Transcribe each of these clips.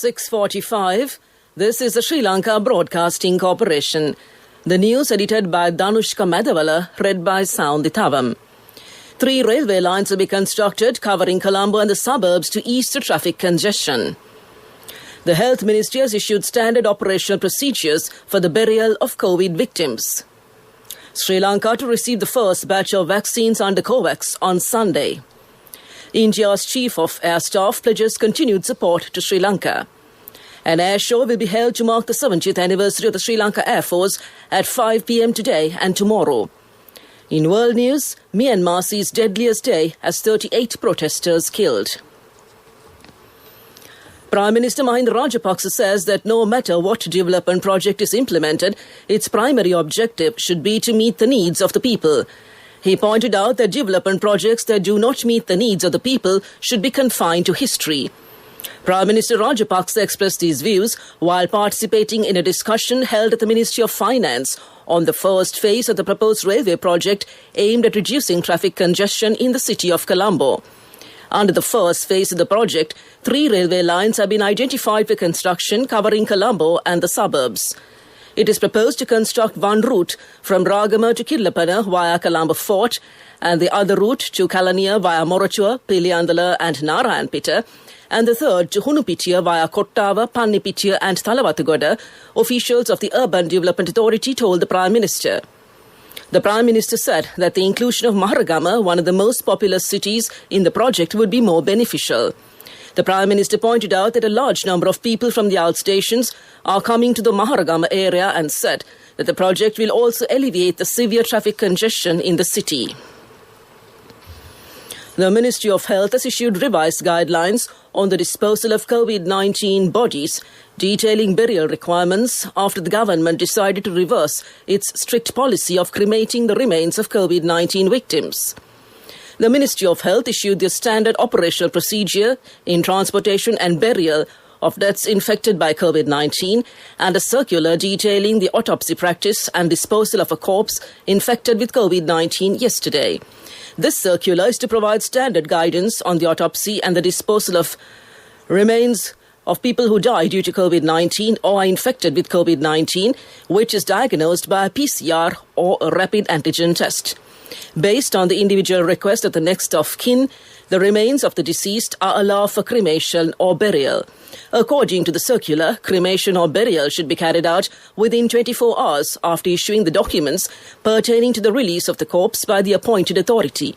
6:45. This is the Sri Lanka Broadcasting Corporation. The news edited by Danushka Madhavala, read by Soundithavam. 3 railway lines will be constructed covering Colombo and the suburbs to ease the traffic congestion. The Health Ministry has issued standard operational procedures for the burial of COVID victims. Sri Lanka to receive the first batch of vaccines under COVAX on Sunday. India's Chief of Air Staff pledges continued support to Sri Lanka. An air show will be held to mark the 70th anniversary of the Sri Lanka Air Force at 5 p.m. today and tomorrow. In world news, Myanmar sees deadliest day as 38 protesters killed. Prime Minister Mahinda Rajapaksa says that no matter what development project is implemented, its primary objective should be to meet the needs of the people. He pointed out that development projects that do not meet the needs of the people should be confined to history. Prime Minister Rajapaksa expressed these views while participating in a discussion held at the Ministry of Finance on the first phase of the proposed railway project aimed at reducing traffic congestion in the city of Colombo. Under the first phase of the project, 3 railway lines have been identified for construction covering Colombo and the suburbs. It is proposed to construct one route from Ragama to Killapana via Colombo Fort and the other route to Kalaniya via Morachua, Piliandala and Narayanpita, and the third to Hunupitiya via Kottava, Pannipitiya and Thalawathugoda, officials of the Urban Development Authority told the Prime Minister. The Prime Minister said that the inclusion of Maharagama, one of the most populous cities in the project, would be more beneficial. The Prime Minister pointed out that a large number of people from the outstations are coming to the Maharagama area and said that the project will also alleviate the severe traffic congestion in the city. The Ministry of Health has issued revised guidelines on the disposal of COVID-19 bodies, detailing burial requirements after the government decided to reverse its strict policy of cremating the remains of COVID-19 victims. The Ministry of Health issued the standard operational procedure in transportation and burial of deaths infected by COVID-19 and a circular detailing the autopsy practice and disposal of a corpse infected with COVID-19 yesterday. This circular is to provide standard guidance on the autopsy and the disposal of remains of people who die due to COVID-19 or are infected with COVID-19, which is diagnosed by a PCR or a rapid antigen test. Based on the individual request of the next of kin, the remains of the deceased are allowed for cremation or burial. According to the circular, cremation or burial should be carried out within 24 hours after issuing the documents pertaining to the release of the corpse by the appointed authority.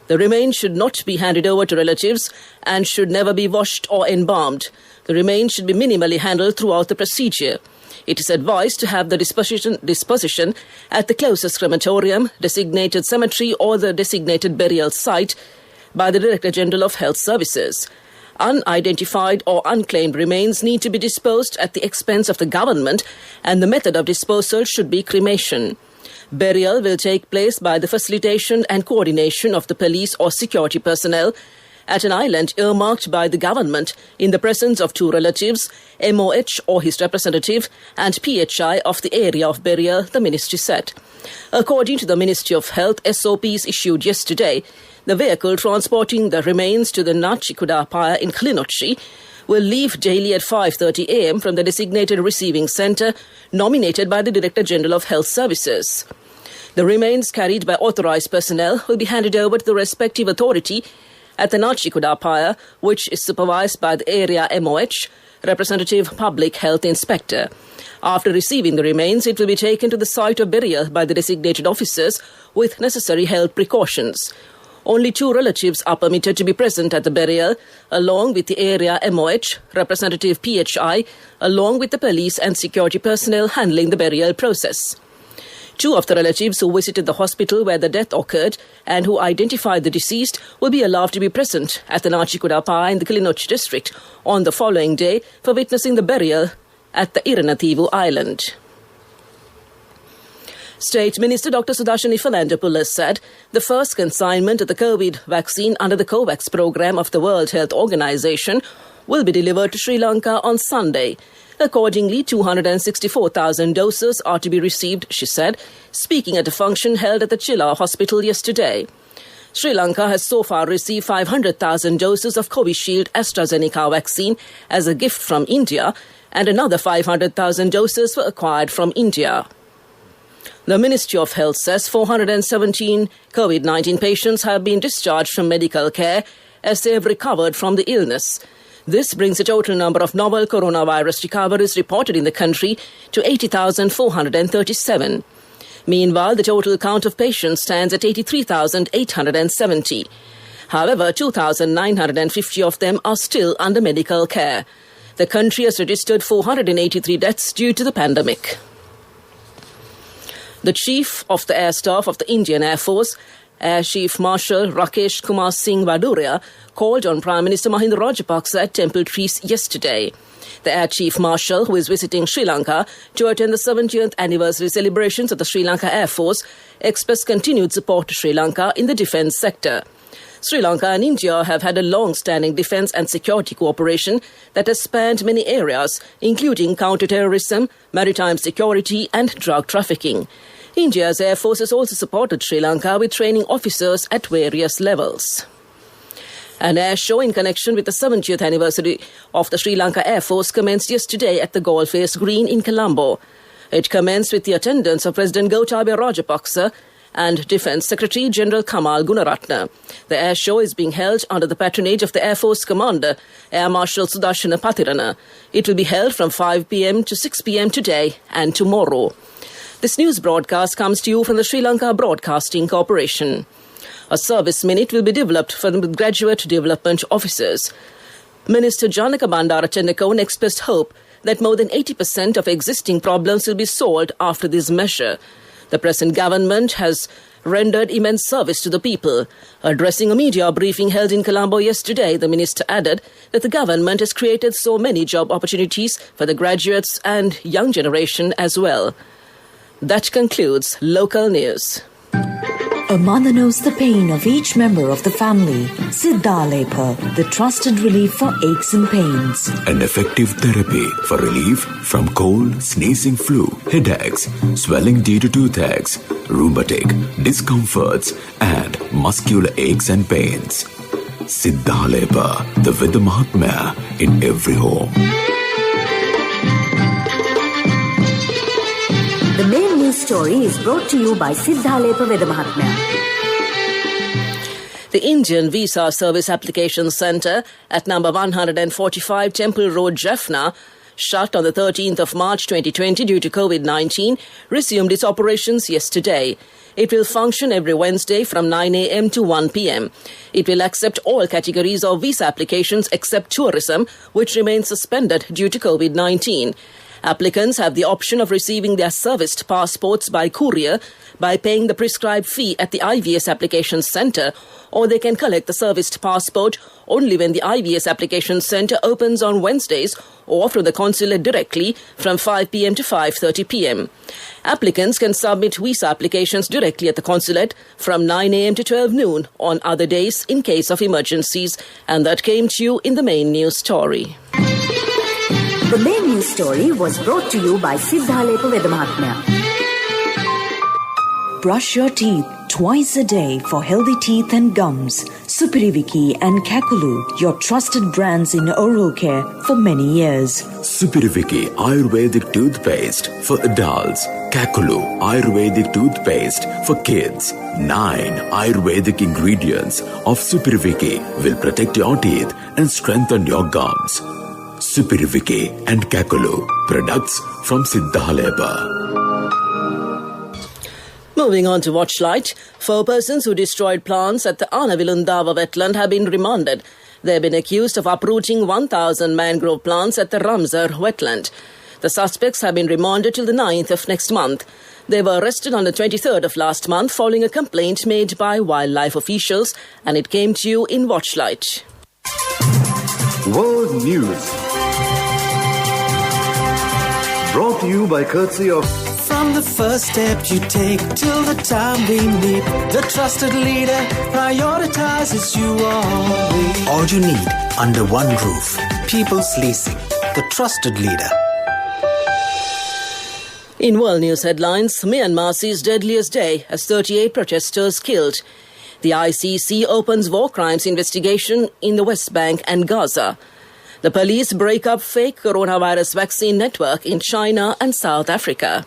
The remains should not be handed over to relatives and should never be washed or embalmed. The remains should be minimally handled throughout the procedure. It is advised to have the disposition at the closest crematorium, designated cemetery or the designated burial site by the Director General of Health Services. Unidentified or unclaimed remains need to be disposed at the expense of the government, and the method of disposal should be cremation. Burial will take place by the facilitation and coordination of the police or security personnel at an island earmarked by the government in the presence of 2 relatives, MOH or his representative, and PHI of the area of burial, the ministry said. According to the Ministry of Health, SOPs issued yesterday, the vehicle transporting the remains to the Nachikuda Paya in Kilinochchi will leave daily at 5:30 a.m. from the designated receiving centre nominated by the Director General of Health Services. The remains carried by authorised personnel will be handed over to the respective authority at the Nachikuda Paya, which is supervised by the area MOH, Representative Public Health Inspector. After receiving the remains, it will be taken to the site of burial by the designated officers with necessary health precautions. Only 2 relatives are permitted to be present at the burial, along with the area MOH, Representative PHI, along with the police and security personnel handling the burial process. 2 of the relatives who visited the hospital where the death occurred and who identified the deceased will be allowed to be present at the Nachikuda Paya in the Kilinochchi district on the following day for witnessing the burial at the Iranathivu Island. State Minister Dr. Sudashini Fernandopoulos said the first consignment of the COVID vaccine under the COVAX program of the World Health Organization will be delivered to Sri Lanka on Sunday. Accordingly, 264,000 doses are to be received, she said, speaking at a function held at the Chilla Hospital yesterday. Sri Lanka has so far received 500,000 doses of Covishield AstraZeneca vaccine as a gift from India, and another 500,000 doses were acquired from India. The Ministry of Health says 417 COVID-19 patients have been discharged from medical care as they have recovered from the illness. This brings the total number of novel coronavirus recoveries reported in the country to 80,437. Meanwhile, the total count of patients stands at 83,870. However, 2,950 of them are still under medical care. The country has registered 483 deaths due to the pandemic. The Chief of the Air Staff of the Indian Air Force, Air Chief Marshal Rakesh Kumar Singh Baduria, called on Prime Minister Mahinda Rajapaksa at Temple Trees yesterday. The Air Chief Marshal, who is visiting Sri Lanka to attend the 70th anniversary celebrations of the Sri Lanka Air Force, expressed continued support to Sri Lanka in the defence sector. Sri Lanka and India have had a long-standing defence and security cooperation that has spanned many areas, including counter-terrorism, maritime security and drug trafficking. India's Air Force has also supported Sri Lanka with training officers at various levels. An air show in connection with the 70th anniversary of the Sri Lanka Air Force commenced yesterday at the Golface Green in Colombo. It commenced with the attendance of President Gotabaya Rajapaksa and Defence Secretary General Kamal Gunaratne. The air show is being held under the patronage of the Air Force Commander, Air Marshal Sudarshana Pathirana. It will be held from 5 p.m. to 6 p.m. today and tomorrow. This news broadcast comes to you from the Sri Lanka Broadcasting Corporation. A service minute will be developed for the graduate development officers. Minister Janaka Bandara Chandakone expressed hope that more than 80% of existing problems will be solved after this measure. The present government has rendered immense service to the people. Addressing a media briefing held in Colombo yesterday, the minister added that the government has created so many job opportunities for the graduates and young generation as well. That concludes local news. A mother knows the pain of each member of the family. Siddhalepa, the trusted relief for aches and pains. An effective therapy for relief from cold, sneezing, flu, headaches, swelling due to toothaches, rheumatic, discomforts, and muscular aches and pains. Siddhalepa, the Veda Mahatmya in every home. The main news story is brought to you by Siddhalepa Veda Mahatmya. The Indian Visa Service Application Centre at number 145 Temple Road, Jaffna, shut on the 13th of March 2020 due to COVID-19, resumed its operations yesterday. It will function every Wednesday from 9 a.m. to 1 p.m. It will accept all categories of visa applications except tourism, which remains suspended due to COVID-19. Applicants have the option of receiving their serviced passports by courier by paying the prescribed fee at the IVS Application Centre, or they can collect the serviced passport only when the IVS Application Centre opens on Wednesdays or from the consulate directly from 5 p.m. to 5:30 p.m. Applicants can submit visa applications directly at the consulate from 9 a.m. to 12 noon on other days in case of emergencies. And that came to you in the main news story. The main news story was brought to you by Siddhalepa Veda Mahatmya. Brush your teeth twice a day for healthy teeth and gums. Supiriviki and Kakulu, your trusted brands in oral care for many years. Supiriviki Ayurvedic toothpaste for adults. Kakulu Ayurvedic toothpaste for kids. 9 Ayurvedic ingredients of Supiriviki will protect your teeth and strengthen your gums. Supiriviki and Kakulu, products from Siddhalepa. Moving on to Watchlight, 4 persons who destroyed plants at the Anavilundava wetland have been remanded. They have been accused of uprooting 1,000 mangrove plants at the Ramsar wetland. The suspects have been remanded till the 9th of next month. They were arrested on the 23rd of last month following a complaint made by wildlife officials, and it came to you in Watchlight. World News. Brought to you by courtesy of... From the first step you take till the time we meet, the trusted leader prioritizes you always. All you need under one roof. People's Leasing, the trusted leader. In world news headlines, Myanmar sees deadliest day as 38 protesters killed. The ICC opens war crimes investigation in the West Bank and Gaza. The police break up fake coronavirus vaccine network in China and South Africa.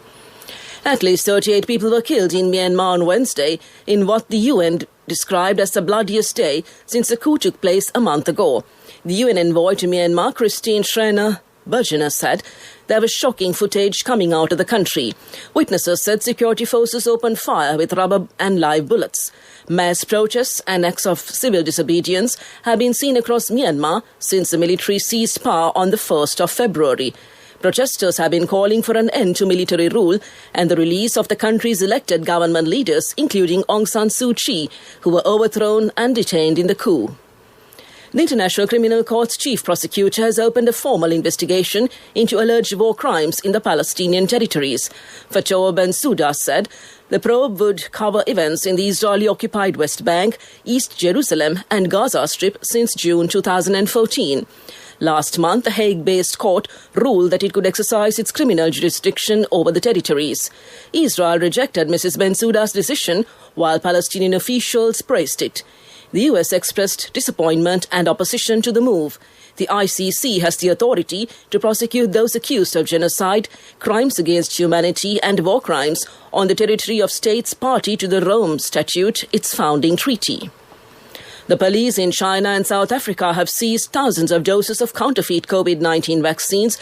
At least 38 people were killed in Myanmar on Wednesday in what the UN described as the bloodiest day since the coup took place a month ago. The UN envoy to Myanmar, Christine Schreiner Bergener, said there was shocking footage coming out of the country. Witnesses said security forces opened fire with rubber and live bullets. Mass protests and acts of civil disobedience have been seen across Myanmar since the military seized power on the 1st of February. Protesters have been calling for an end to military rule and the release of the country's elected government leaders, including Aung San Suu Kyi, who were overthrown and detained in the coup. The International Criminal Court's chief prosecutor has opened a formal investigation into alleged war crimes in the Palestinian territories. Fatou Bensouda said the probe would cover events in the Israeli-occupied West Bank, East Jerusalem and Gaza Strip since June 2014. Last month, the Hague-based court ruled that it could exercise its criminal jurisdiction over the territories. Israel rejected Mrs. Bensouda's decision, while Palestinian officials praised it. The US expressed disappointment and opposition to the move. The ICC has the authority to prosecute those accused of genocide, crimes against humanity and war crimes on the territory of states party to the Rome Statute, its founding treaty. The police in China and South Africa have seized thousands of doses of counterfeit COVID-19 vaccines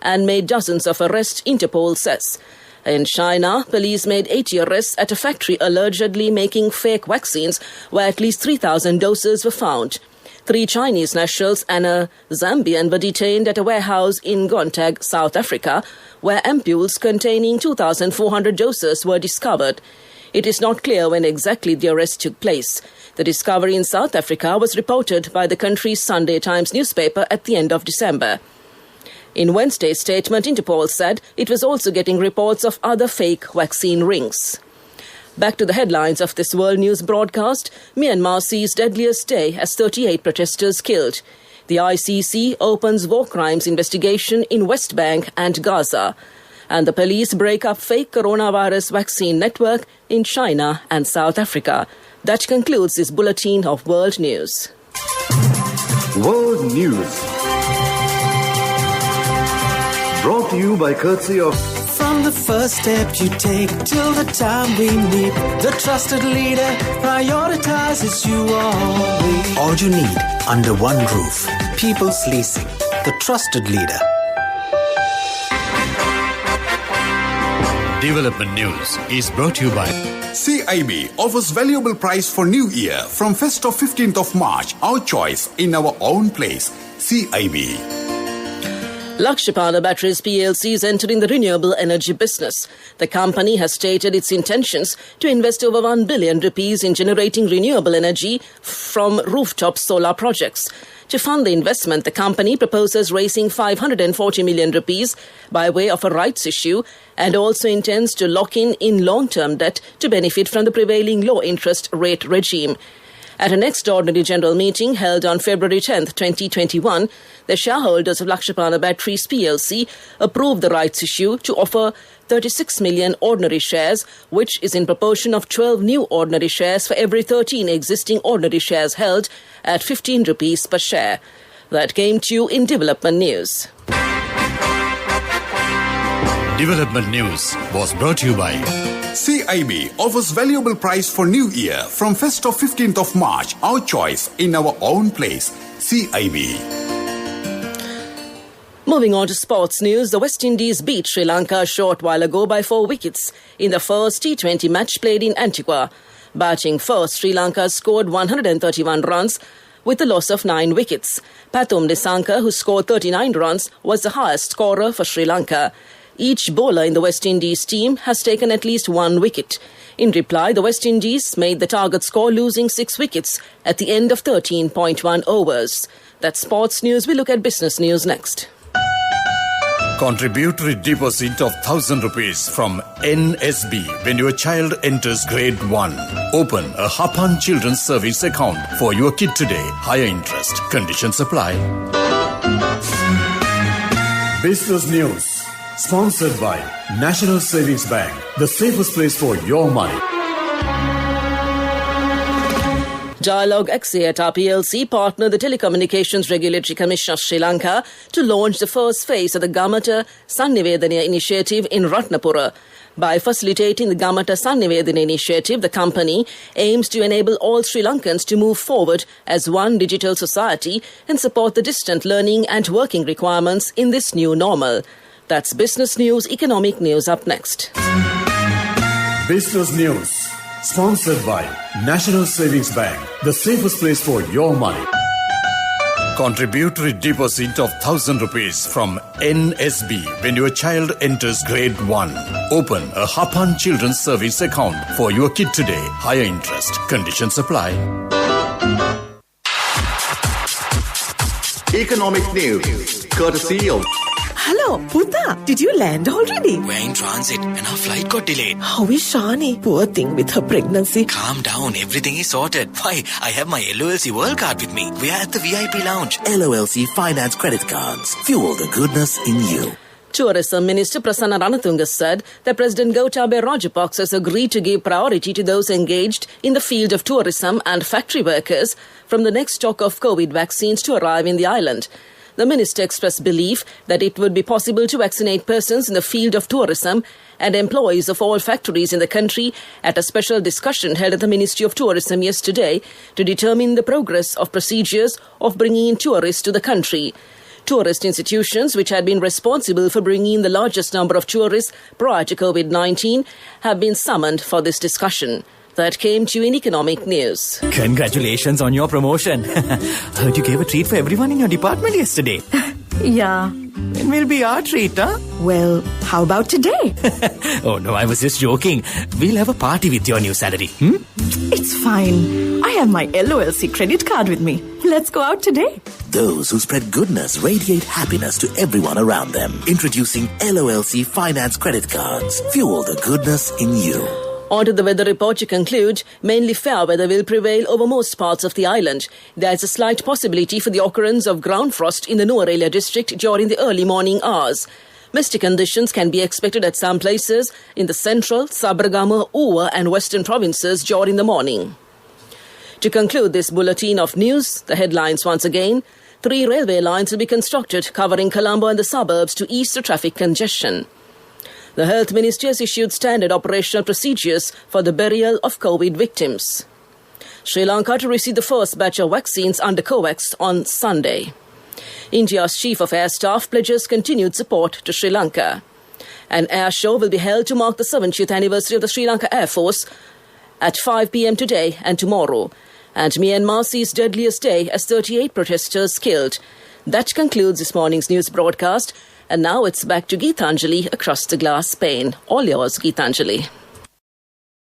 and made dozens of arrests, Interpol says. In China, police made 80 arrests at a factory allegedly making fake vaccines where at least 3,000 doses were found. 3 Chinese nationals and a Zambian were detained at a warehouse in Gontag, South Africa, where ampules containing 2,400 doses were discovered. It is not clear when exactly the arrest took place. The discovery in South Africa was reported by the country's Sunday Times newspaper at the end of December. In Wednesday's statement, Interpol said it was also getting reports of other fake vaccine rings. Back to the headlines of this World News broadcast. Myanmar sees deadliest day as 38 protesters killed. The ICC opens war crimes investigation in West Bank and Gaza. And the police break up fake coronavirus vaccine network in China and South Africa. That concludes this bulletin of World News. World News. Brought to you by courtesy of... From the first step you take till the time we meet, the trusted leader prioritizes you always. All you need under one roof. People's Leasing, the trusted leader. Development News is brought to you by CIB offers valuable price for New Year from 1st to 15th of March. Our choice in our own place. CIB. Lakshapana Batteries PLC is entering the renewable energy business. The company has stated its intentions to invest over 1 billion rupees in generating renewable energy from rooftop solar projects. To fund the investment, the company proposes raising 540 million rupees by way of a rights issue and also intends to lock in long-term debt to benefit from the prevailing low-interest rate regime. At an extraordinary general meeting held on February 10, 2021, the shareholders of Lakshapana Batteries PLC approved the rights issue to offer 36 million ordinary shares, which is in proportion of 12 new ordinary shares for every 13 existing ordinary shares held at 15 rupees per share. That came to you in Development News. Development News was brought to you by CIB offers valuable price for New Year from 1st to 15th of March. Our choice in our own place. CIB. Moving on to sports news, the West Indies beat Sri Lanka a short while ago by 4 wickets in the first T20 match played in Antigua. Batting first, Sri Lanka scored 131 runs with a loss of 9 wickets. Pathum Nissanka, who scored 39 runs, was the highest scorer for Sri Lanka. Each bowler in the West Indies team has taken at least 1 wicket. In reply, the West Indies made the target score, losing 6 wickets at the end of 13.1 overs. That's sports news. We look at business news next. Contributory deposit of 1,000 rupees from NSB when your child enters grade 1. Open a Hapan Children's Service account for your kid today. Higher interest. Conditions apply. Business News. Sponsored by National Savings Bank. The safest place for your money. Dialogue Axiata PLC partnered the Telecommunications Regulatory Commission of Sri Lanka to launch the first phase of the Gamata Sannivedana initiative in Ratnapura. By facilitating the Gamata Sannivedana initiative, the company aims to enable all Sri Lankans to move forward as one digital society and support the distant learning and working requirements in this new normal. That's business news, economic news up next. Business News. Sponsored by National Savings Bank, the safest place for your money. Contributory deposit of 1,000 rupees from NSB when your child enters grade 1. Open a Hapan Children's Service account for your kid today. Higher interest. Conditions apply. Economic news, courtesy of... Hello, Puta. Did you land already? We're in transit and our flight got delayed. How is Shani? Poor thing with her pregnancy. Calm down, everything is sorted. Why, I have my LOLC World Card with me. We are at the VIP lounge. LOLC Finance Credit Cards. Fuel the goodness in you. Tourism Minister Prasanna Ranatunga said that President Gotabaya Rajapaksa has agreed to give priority to those engaged in the field of tourism and factory workers from the next stock of COVID vaccines to arrive in the island. The minister expressed belief that it would be possible to vaccinate persons in the field of tourism and employees of all factories in the country at a special discussion held at the Ministry of Tourism yesterday to determine the progress of procedures of bringing in tourists to the country. Tourist institutions, which had been responsible for bringing in the largest number of tourists prior to COVID-19, have been summoned for this discussion. That came to you in economic news. Congratulations on your promotion. Heard you gave a treat for everyone in your department yesterday. Yeah. It will be our treat, huh? Well, how about today? Oh no, I was just joking. We'll have a party with your new salary. It's fine. I have my LOLC credit card with me. Let's go out today. Those who spread goodness radiate happiness to everyone around them. Introducing LOLC Finance Credit Cards. Fuel the goodness in you. On to the weather report to conclude, mainly fair weather will prevail over most parts of the island. There is a slight possibility for the occurrence of ground frost in the Nuwara district during the early morning hours. Misty conditions can be expected at some places in the central, Sabaragama, Uva and western provinces during the morning. To conclude this bulletin of news, the headlines once again. 3 railway lines will be constructed covering Colombo and the suburbs to ease the traffic congestion. The Health Ministry has issued standard operational procedures for the burial of COVID victims. Sri Lanka to receive the first batch of vaccines under COVAX on Sunday. India's Chief of Air Staff pledges continued support to Sri Lanka. An air show will be held to mark the 70th anniversary of the Sri Lanka Air Force at 5 p.m. today and tomorrow. And Myanmar sees deadliest day as 38 protesters killed. That concludes this morning's news broadcast. And now it's back to Geetanjali across the glass pane. All yours, Geetanjali.